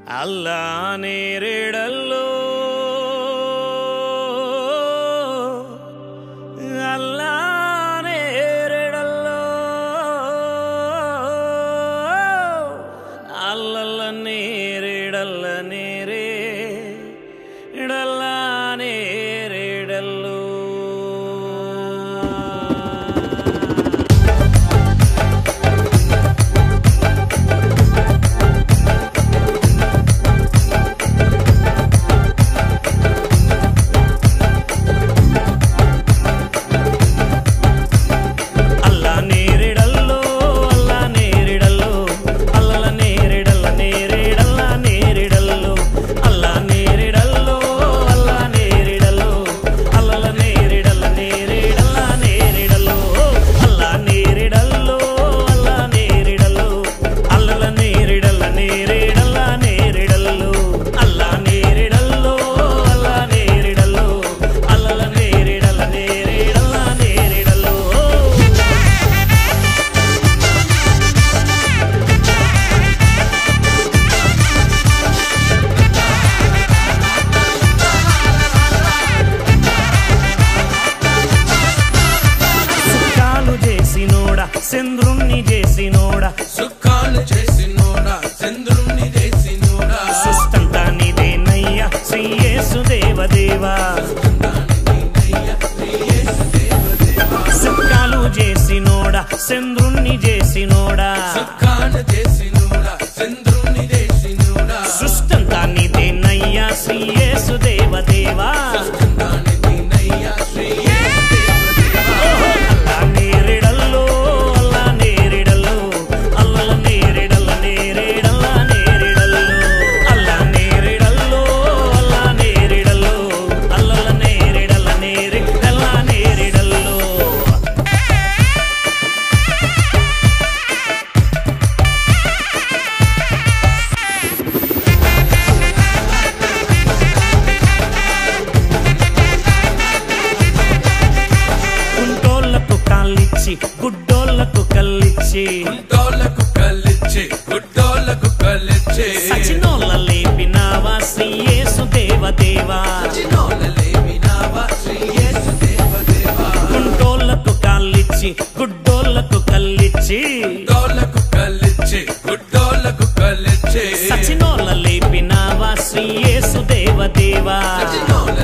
అల్లా నేరేడల్లో అల్లా నేరేడల్లో అల్లల్ల నేరేడల్ల నేరేడల్ల నేరేడల్లో చంద్రుణ్ణి చేసినోడా సుఖాలు చేసినోడా చంద్రుణ్ణి చేసినోడా సుష్టంతా నీదేనయ్యా శ్రీ యేసు దేవదేవా సుఖాలు చేసినోడా చంద్రుణ్ణి చేసినోడా సుఖాలు చేసినోడా చంద్రుణ్ణి చేసినోడా సుష్టంతా నీదేనయ్యా శ్రీ యేసు దేవదేవా గుడ్డోళ్లకు కల్లిచ్చి గుడ్డోళ్లకు కల్లిచ్చి గుడ్డోళ్లకు కల్లిచ్చి సచినోళ్ళ లేపినావా శ్రీ యేసు దేవదేవా సచినోళ్ళ లేపినావా శ్రీ యేసు దేవదేవా గుడ్డోళ్లకు కల్లిచ్చి గుడ్డోళ్లకు కల్లిచ్చి గుడ్డోళ్లకు కల్లిచ్చి గుడ్డోళ్లకు కల్లిచ్చి సచినోళ్ళ లేపినావా శ్రీ యేసు దేవదేవా సచినోళ్ళ